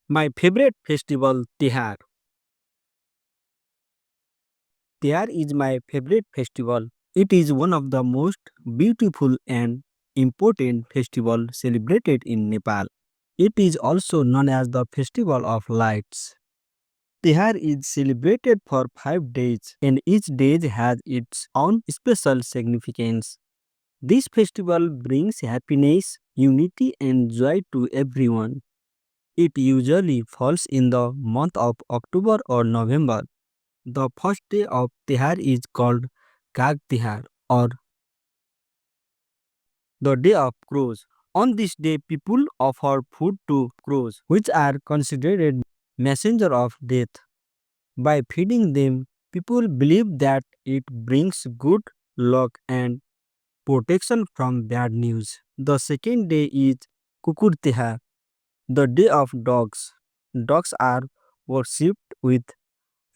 My favorite festival, Tihar. Tihar is my favorite festival. It is one of the most beautiful and important festivals celebrated in Nepal. It is also known as the Festival of Lights. Tihar is celebrated for 5 days and each day has its own special significance. This festival brings happiness, unity, and joy to everyone. It usually falls in the month of October or November. The first day of Tihar is called Kag Tihar or the Day of Crows. On this day, people offer food to crows, which are considered messenger of death. By feeding them, people believe that it brings good luck and protection from bad news. The second day is Kukur Tihar, the Day of Dogs. Dogs are worshipped with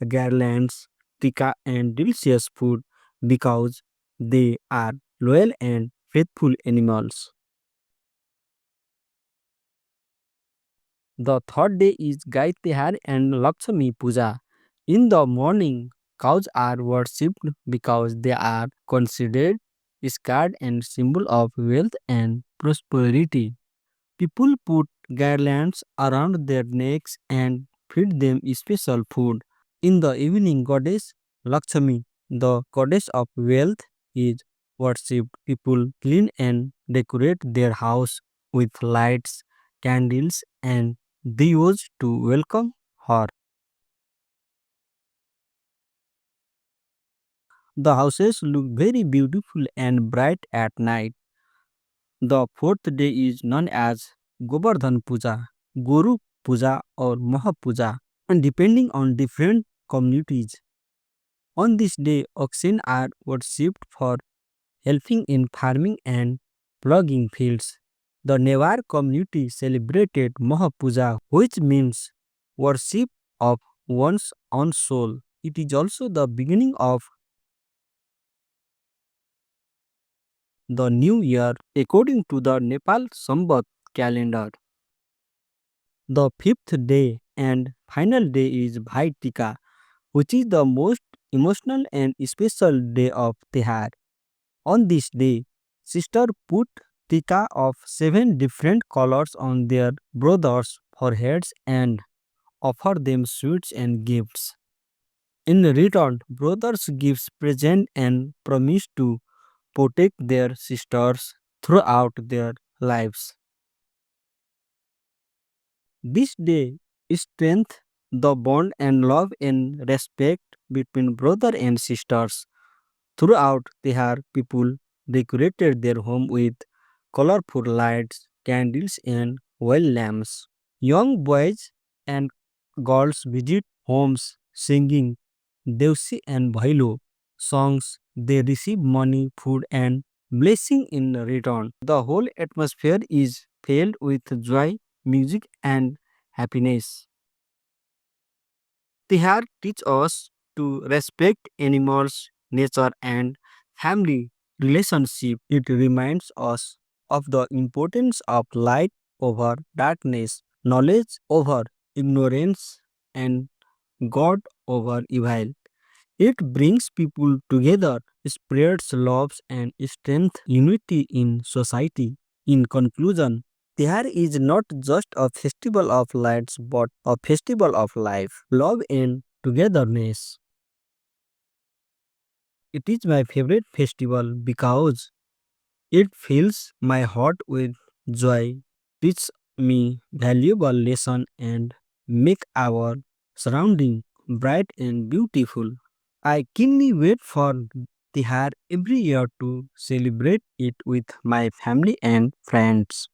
garlands, tika, and delicious food because they are loyal and faithful animals. The third day is Gai Tihar and Lakshmi Puja. In the morning, cows are worshipped because they are considered sacred and symbol of wealth and prosperity. People put garlands around their necks and feed them special food. In the evening, goddess Lakshmi, the goddess of wealth, is worshipped. People clean and decorate their house with lights, candles, and diyos to welcome her. The houses look very beautiful and bright at night. The fourth day is known as Govardhan Puja, Guru Puja, or Maha Puja, and depending on different communities. On this day, oxen are worshipped for helping in farming and plugging fields. The Newar community celebrated Maha Puja, which means worship of one's own soul. It is also the beginning of the new year according to the Nepal Sambat calendar. The fifth day and final day is Bhai Tika, which is the most emotional and special day of Tihar. On this day, sisters put tika of 7 different colors on their brothers' foreheads and offer them sweets and gifts. In return, brothers give present and promise to protect their sisters throughout their lives. This day strengthens the bond and love and respect between brother and sisters. Throughout Tihar, people decorated their home with colorful lights, candles, and oil lamps. Young boys and girls visit homes singing Devsi and Bhailo songs. They receive money, food, and blessing in return. The whole atmosphere is filled with joy, music, and happiness. Tihar teach us to respect animals, nature, and family relationship. It reminds us of the importance of light over darkness, knowledge over ignorance, and God over evil. It brings people together, spreads love and strengthens unity in society. In conclusion, Tihar is not just a festival of lights but a festival of life, love, and togetherness. It is my favorite festival because it fills my heart with joy, teaches me valuable lesson, and make our surrounding bright and beautiful. I keenly wait for Tihar every year to celebrate it with my family and friends.